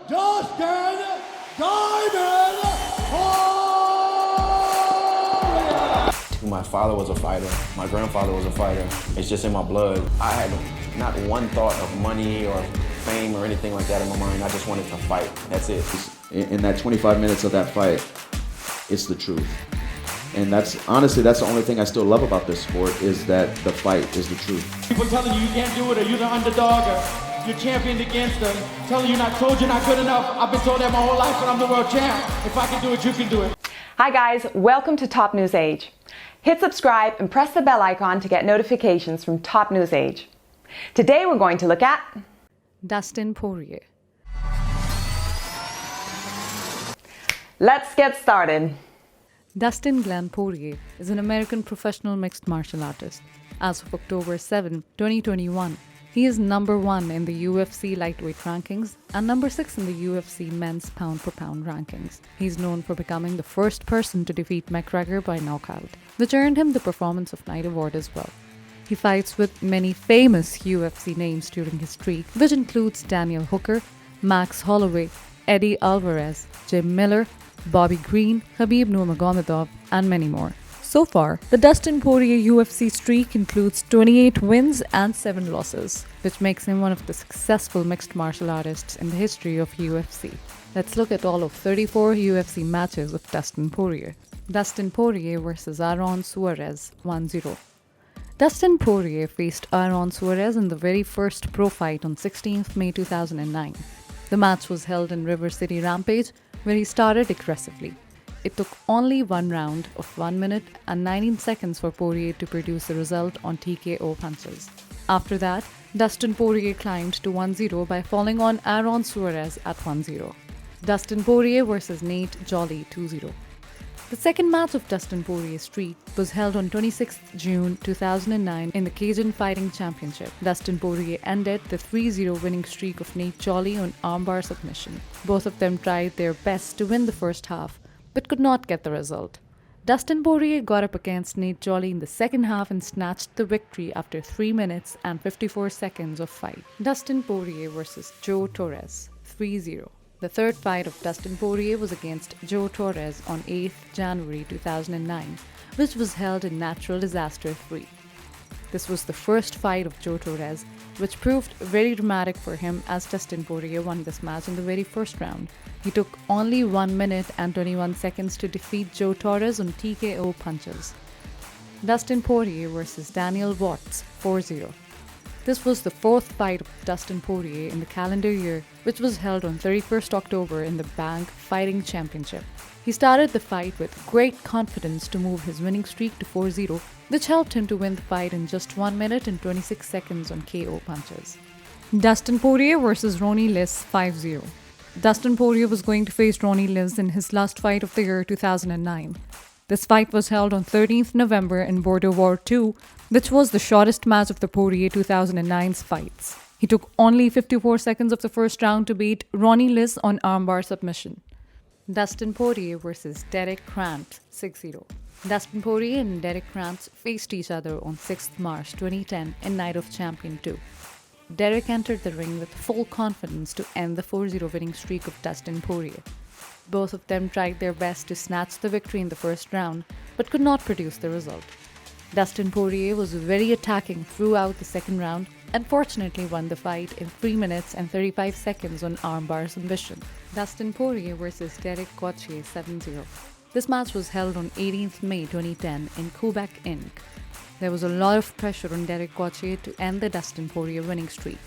Dustin Diamond Poirier! My father was a fighter. My grandfather was a fighter. It's just in my blood. I had not one thought of money or fame or anything like that in my mind. I just wanted to fight. That's it. In that 25 minutes of that fight, it's the truth. And that's honestly, that's the only thing I still love about this sport, is that the fight is the truth. People telling you can't do it, or you're the underdog, or you're championed against them, telling you not told you're not good enough. I've been told that my whole life, but I'm the world champ. If I can do it, you can do it. Hi guys, welcome to TopNewsage. Hit subscribe and press the bell icon to get notifications from TopNewsage. Today we're going to look at Dustin Poirier. Let's get started. Dustin Glenn Poirier is an American professional mixed martial artist. As of October 7, 2021, he is number 1 in the UFC lightweight rankings and number 6 in the UFC men's pound-per-pound rankings. He's known for becoming the first person to defeat McGregor by knockout, which earned him the Performance of Night award as well. He fights with many famous UFC names during his streak, which includes Daniel Hooker, Max Holloway, Eddie Alvarez, Jim Miller, Bobby Green, Khabib Nurmagomedov, and many more. So far, the Dustin Poirier UFC streak includes 28 wins and 7 losses, which makes him one of the successful mixed martial artists in the history of UFC. Let's look at all of 34 UFC matches of Dustin Poirier. Dustin Poirier vs. Aaron Suarez 1-0. Dustin Poirier faced Aaron Suarez in the very first pro fight on 16th May 2009. The match was held in River City Rampage, where he started aggressively. It took only one round of 1 minute and 19 seconds for Poirier to produce a result on TKO punches. After that, Dustin Poirier climbed to 1-0 by falling on Aaron Suarez at 1-0. Dustin Poirier vs. Nate Jolly 2-0. The second match of Dustin Poirier's streak was held on 26th June 2009 in the Cajun Fighting Championship. Dustin Poirier ended the 3-0 winning streak of Nate Jolly on armbar submission. Both of them tried their best to win the first half, but could not get the result. Dustin Poirier got up against Nate Jolly in the second half and snatched the victory after 3 minutes and 54 seconds of fight. Dustin Poirier vs. Joe Torres 3-0. The third fight of Dustin Poirier was against Joe Torres on 8th January 2009, which was held in Natural Disaster 3. This was the first fight of Joe Torres, which proved very dramatic for him, as Dustin Poirier won this match in the very first round. He took only 1 minute and 21 seconds to defeat Joe Torres on TKO punches. Dustin Poirier vs. Daniel Watts 4-0. This was the fourth fight of Dustin Poirier in the calendar year, which was held on 31st October in the Bank Fighting Championship. He started the fight with great confidence to move his winning streak to 4-0, which helped him to win the fight in just 1 minute and 26 seconds on KO punches. Dustin Poirier vs. Ronnie Liss 5-0. Dustin Poirier was going to face Ronnie Liss in his last fight of the year 2009. This fight was held on 13th November in Border War II, which was the shortest match of the Poirier 2009's fights. He took only 54 seconds of the first round to beat Ronnie Liss on armbar submission. Dustin Poirier vs. Derek Krantz 6-0. Dustin Poirier and Derek Krantz faced each other on 6th March 2010 in Night of Champion 2. Derek entered the ring with full confidence to end the 4-0 winning streak of Dustin Poirier. Both of them tried their best to snatch the victory in the first round, but could not produce the result. Dustin Poirier was very attacking throughout the second round and fortunately won the fight in 3 minutes and 35 seconds on armbar submission. Dustin Poirier vs. Derek Gauthier 7-0. This match was held on 18th May 2010 in Quebec, Inc. There was a lot of pressure on Derek Gauthier to end the Dustin Poirier winning streak.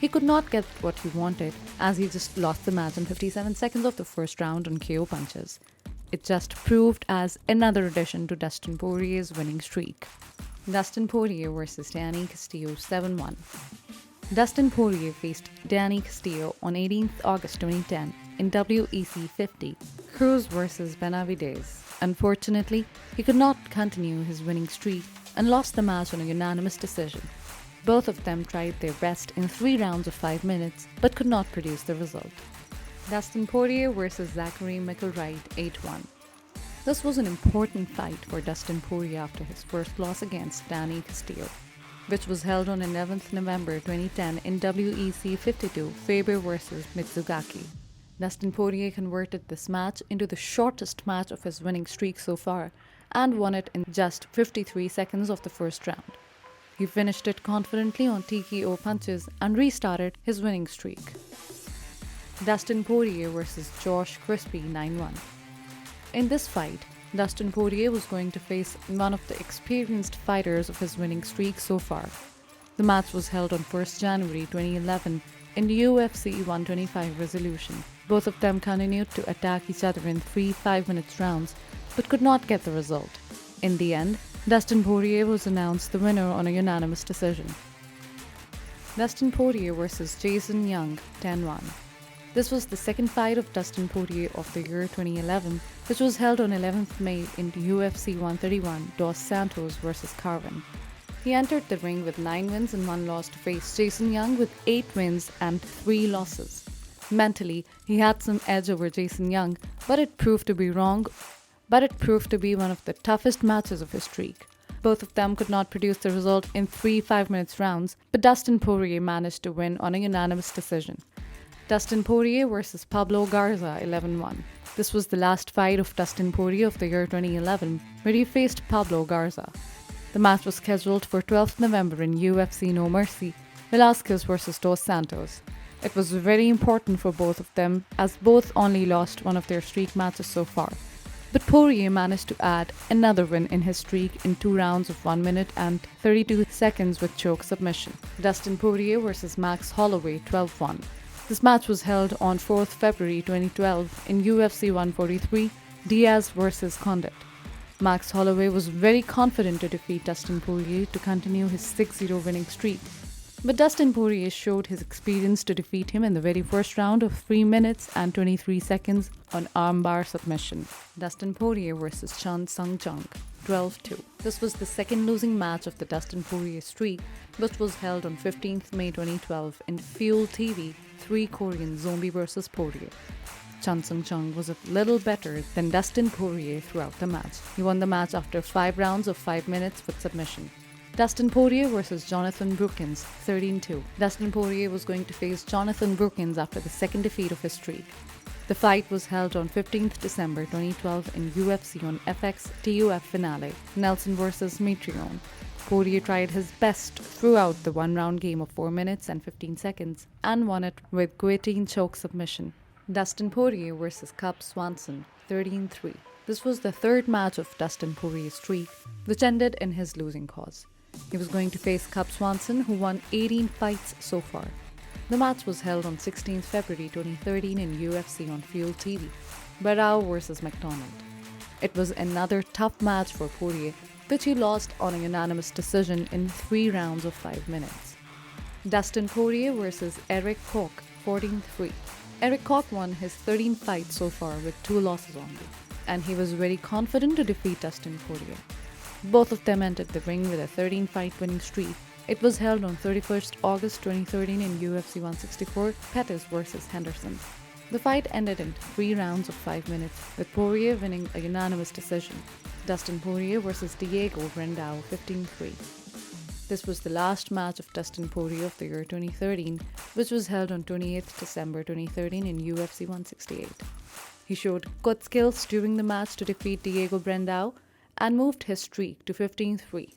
He could not get what he wanted, as he just lost the match in 57 seconds of the first round on KO punches. It just proved as another addition to Dustin Poirier's winning streak. Dustin Poirier vs. Danny Castillo 7-1. Dustin Poirier faced Danny Castillo on 18th August 2010 in WEC 50, Cruz vs. Benavidez. Unfortunately, he could not continue his winning streak and lost the match on a unanimous decision. Both of them tried their best in 3 rounds of 5 minutes, but could not produce the result. Dustin Poirier vs. Zachary McElwright 8-1. This was an important fight for Dustin Poirier after his first loss against Danny Castillo, which was held on 11th November 2010 in WEC 52, Faber vs. Mitsugaki. Dustin Poirier converted this match into the shortest match of his winning streak so far and won it in just 53 seconds of the first round. He finished it confidently on TKO punches and restarted his winning streak. Dustin Poirier vs. Josh Crispy 9-1. In this fight, Dustin Poirier was going to face one of the experienced fighters of his winning streak so far. The match was held on 1st January 2011 in the UFC 125 resolution. Both of them continued to attack each other in 3 5-minute rounds but could not get the result. In the end, Dustin Poirier was announced the winner on a unanimous decision. Dustin Poirier vs. Jason Young 10-1. This was the second fight of Dustin Poirier of the year 2011, which was held on 11th May in UFC 131 Dos Santos vs. Carvin. He entered the ring with 9 wins and 1 loss to face Jason Young with 8 wins and 3 losses. Mentally, he had some edge over Jason Young, but it proved to be wrong. But it proved to be one of the toughest matches of his streak. Both of them could not produce the result in 3 5-minute rounds, but Dustin Poirier managed to win on a unanimous decision. Dustin Poirier vs. Pablo Garza 11-1. This was the last fight of Dustin Poirier of the year 2011, where he faced Pablo Garza. The match was scheduled for 12th November in UFC No Mercy, Velasquez vs. Dos Santos. It was very important for both of them, as both only lost one of their streak matches so far. But Poirier managed to add another win in his streak in 2 rounds of 1 minute and 32 seconds with choke submission. Dustin Poirier vs. Max Holloway 12-1. This match was held on 4th February 2012 in UFC 143, Diaz vs. Condit. Max Holloway was very confident to defeat Dustin Poirier to continue his 6-0 winning streak. But Dustin Poirier showed his experience to defeat him in the very first round of 3 minutes and 23 seconds on armbar submission. Dustin Poirier vs. Chan Sung Jung 12-2. This was the second losing match of the Dustin Poirier streak, which was held on 15th May 2012 in Fuel TV 3 Korean Zombie vs. Poirier. Chan Sung Jung was a little better than Dustin Poirier throughout the match. He won the match after 5 rounds of 5 minutes with submission. Dustin Poirier vs. Jonathan Brookins 13-2. Dustin Poirier was going to face Jonathan Brookins after the second defeat of his streak. The fight was held on 15th December 2012 in UFC on FX TUF finale, Nelson vs. Mitrione. Poirier tried his best throughout the 1-round game of 4 minutes and 15 seconds and won it with guillotine choke submission. Dustin Poirier vs. Cub Swanson 13-3. This was the third match of Dustin Poirier's streak, which ended in his losing cause. He was going to face Cub Swanson, who won 18 fights so far. The match was held on 16th February 2013 in UFC on Fuel TV, Barao vs. McDonald. It was another tough match for Poirier, which he lost on a unanimous decision in 3 rounds of 5 minutes. Dustin Poirier vs. Eric Koch 14-3. Eric Koch won his 13 fights so far with 2 losses only, and he was very confident to defeat Dustin Poirier. Both of them entered the ring with a 13-fight winning streak. It was held on 31st August 2013 in UFC 164, Pettis vs. Henderson. The fight ended in 3 rounds of 5 minutes, with Poirier winning a unanimous decision. Dustin Poirier vs. Diego Brandao 15-3. This was the last match of Dustin Poirier of the year 2013, which was held on 28th December 2013 in UFC 168. He showed good skills during the match to defeat Diego Brandao and moved his streak to 15-3.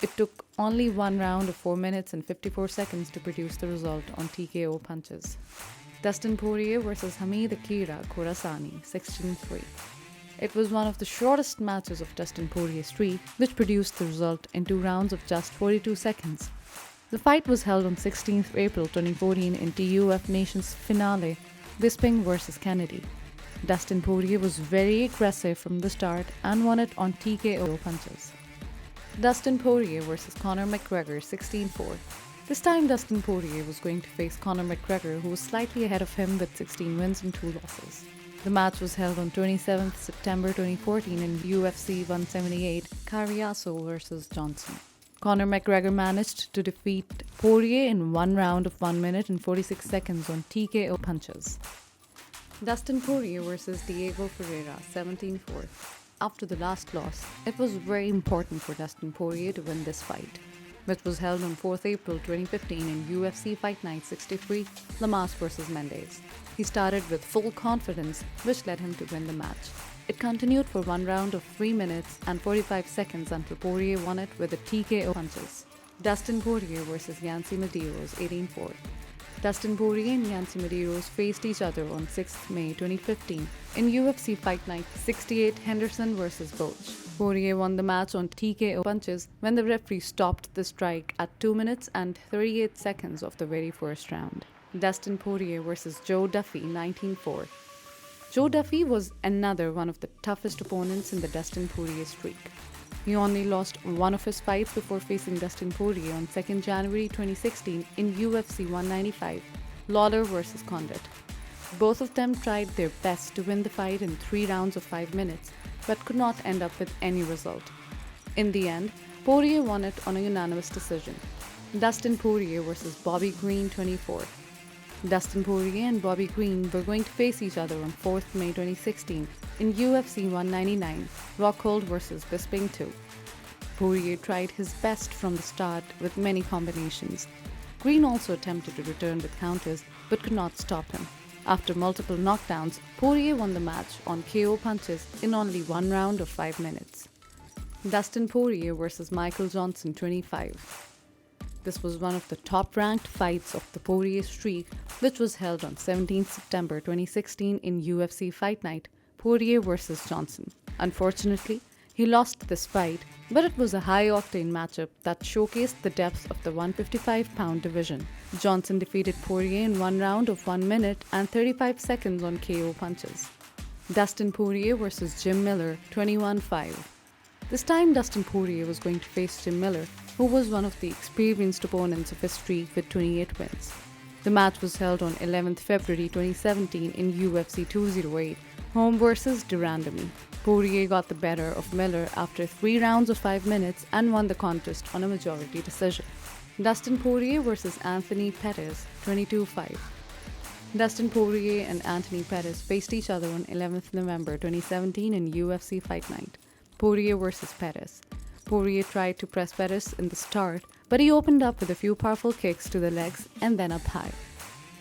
It took only 1 round of 4 minutes and 54 seconds to produce the result on TKO punches. Dustin Poirier vs. Hamid Akira Khorasani 16-3. It was one of the shortest matches of Dustin Poirier's streak, which produced the result in 2 rounds of just 42 seconds. The fight was held on 16th April 2014 in TUF Nations finale, Bisping vs. Kennedy. Dustin Poirier was very aggressive from the start and won it on TKO punches. Dustin Poirier vs. Conor McGregor 16-4. This time Dustin Poirier was going to face Conor McGregor, who was slightly ahead of him with 16 wins and 2 losses. The match was held on 27th September 2014 in UFC 178, Carriazo vs. Johnson. Conor McGregor managed to defeat Poirier in 1 round of 1 minute and 46 seconds on TKO punches. Dustin Poirier vs. Diego Ferreira 17-4. After the last loss, it was very important for Dustin Poirier to win this fight. which was held on 4th April 2015 in UFC Fight Night 63, Lamas vs. Mendes. He started with full confidence, which led him to win the match. It continued for one round of 3 minutes and 45 seconds until Poirier won it with the TKO punches. Dustin Poirier vs. Yancy Medeiros 18-4. Dustin Poirier and Yancy Medeiros faced each other on 6th May 2015 in UFC Fight Night 68 Henderson vs. Boch. Poirier won the match on TKO punches when the referee stopped the strike at 2 minutes and 38 seconds of the very first round. Dustin Poirier vs. Joe Duffy 19-4. Joe Duffy was another one of the toughest opponents in the Dustin Poirier streak. He only lost one of his fights before facing Dustin Poirier on 2nd January 2016 in UFC 195, Lawler vs. Condit. Both of them tried their best to win the fight in 3 rounds of 5 minutes, but could not end up with any result. In the end, Poirier won it on a unanimous decision. Dustin Poirier vs. Bobby Green 24. Dustin Poirier and Bobby Green were going to face each other on 4th May 2016 in UFC 199, Rockhold vs. Bisping 2. Poirier tried his best from the start with many combinations. Green also attempted to return with counters but could not stop him. After multiple knockdowns, Poirier won the match on KO punches in only 1 round of 5 minutes. Dustin Poirier vs. Michael Johnson 25. This was one of the top-ranked fights of the Poirier streak, which was held on 17 September 2016 in UFC Fight Night, Poirier vs. Johnson. Unfortunately, he lost this fight, but it was a high-octane matchup that showcased the depth of the 155-pound division. Johnson defeated Poirier in 1 round of 1 minute and 35 seconds on KO punches. Dustin Poirier vs. Jim Miller 21-5. This time Dustin Poirier was going to face Jim Miller, who was one of the experienced opponents of his streak with 28 wins. The match was held on 11th February 2017 in UFC 208, home vs. de Randamie. Poirier got the better of Miller after 3 rounds of 5 minutes and won the contest on a majority decision. Dustin Poirier vs. Anthony Pettis 22-5. Dustin Poirier and Anthony Pettis faced each other on 11th November 2017 in UFC Fight Night, Poirier vs. Pettis. Poirier tried to press Pettis in the start, but he opened up with a few powerful kicks to the legs and then up high.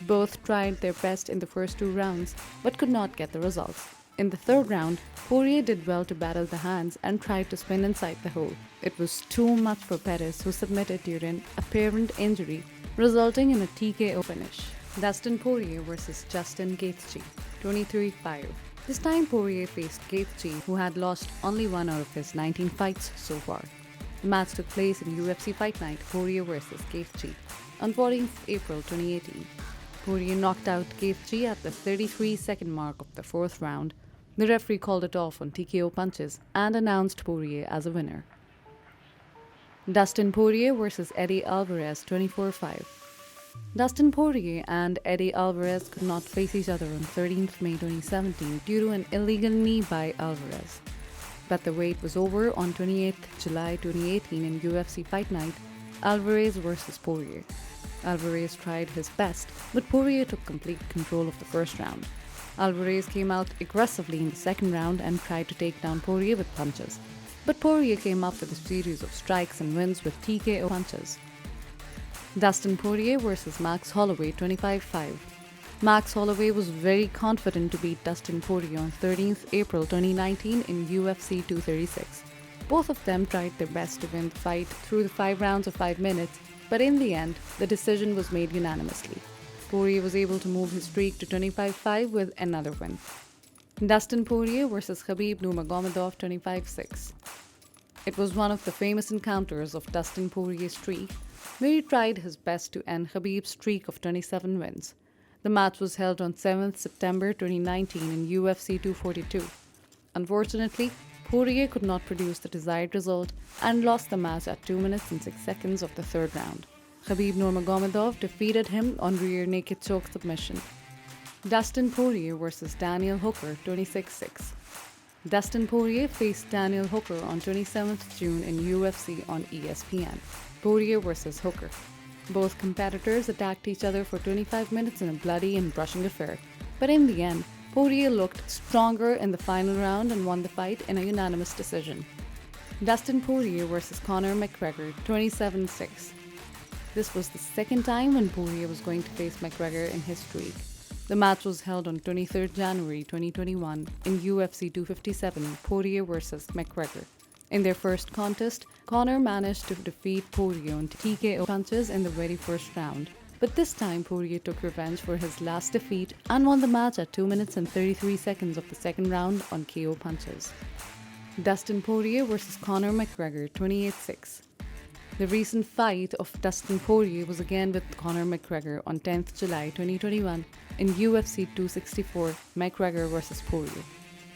Both tried their best in the first 2 rounds, but could not get the results. In the 3rd round, Poirier did well to battle the hands and tried to spin inside the hole. It was too much for Pettis, who submitted due to an apparent injury, resulting in a TKO finish. Dustin Poirier vs. Justin Gaethje 23-5. This time Poirier faced Gaethje, who had lost only 1 out of his 19 fights so far. The match took place in UFC Fight Night, Poirier vs. Gaethje, on 14th April 2018. Poirier knocked out Gaethje at the 33-second mark of the 4th round. The referee called it off on TKO punches and announced Poirier as a winner. Dustin Poirier vs. Eddie Alvarez 24-5. Dustin Poirier and Eddie Alvarez could not face each other on 13th May 2017 due to an illegal knee by Alvarez. But the wait was over on 28th July 2018 in UFC Fight Night, Alvarez vs. Poirier. Alvarez tried his best, but Poirier took complete control of the 1st round. Alvarez came out aggressively in the 2nd round and tried to take down Poirier with punches. But Poirier came up with a series of strikes and wins with TKO punches. Dustin Poirier vs. Max Holloway 25-5. Max Holloway was very confident to beat Dustin Poirier on 13th April 2019 in UFC 236. Both of them tried their best to win the fight through the 5 rounds of 5 minutes, but in the end, the decision was made unanimously. Poirier was able to move his streak to 25-5 with another win. Dustin Poirier vs. Khabib Nurmagomedov 25-6. It was one of the famous encounters of Dustin Poirier's streak, where he tried his best to end Khabib's streak of 27 wins. The match was held on 7th September 2019 in UFC 242. Unfortunately, Poirier could not produce the desired result and lost the match at 2 minutes and 6 seconds of the 3rd round. Khabib Nurmagomedov defeated him on rear naked choke submission. Dustin Poirier vs. Daniel Hooker 26-6. Dustin Poirier faced Daniel Hooker on 27th June in UFC on ESPN. Poirier vs. Hooker. Both competitors attacked each other for 25 minutes in a bloody and brushing affair, but in the end, Poirier looked stronger in the final round and won the fight in a unanimous decision. Dustin Poirier vs. Conor McGregor, 27-6. This was the second time when Poirier was going to face McGregor in his streak. The match was held on 23rd January 2021 in UFC 257, Poirier vs. McGregor. In their first contest, Conor managed to defeat Poirier on TKO punches in the very first round. But this time, Poirier took revenge for his last defeat and won the match at 2 minutes and 33 seconds of the second round on KO punches. Dustin Poirier vs. Conor McGregor, 28-6. The recent fight of Dustin Poirier was again with Conor McGregor on 10th July 2021 in UFC 264, McGregor vs. Poirier.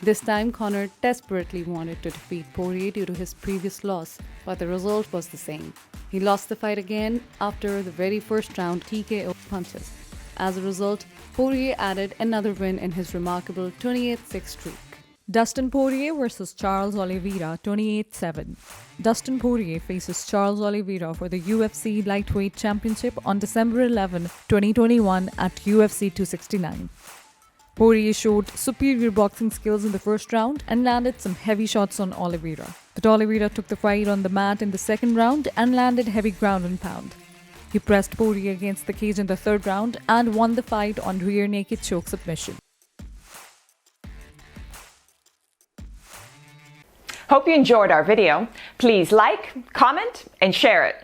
This time, Conor desperately wanted to defeat Poirier due to his previous loss, but the result was the same. He lost the fight again after the very first round TKO punches. As a result, Poirier added another win in his remarkable 28-6 streak. Dustin Poirier vs. Charles Oliveira, 28-7. Dustin Poirier faces Charles Oliveira for the UFC Lightweight Championship on December 11, 2021 at UFC 269. Poirier showed superior boxing skills in the first round and landed some heavy shots on Oliveira. But Oliveira took the fight on the mat in the second round and landed heavy ground and pound. He pressed Poirier against the cage in the third round and won the fight on rear naked choke submission. Hope you enjoyed our video. Please like, comment, and share it.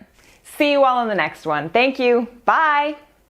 See you all in the next one. Thank you. Bye.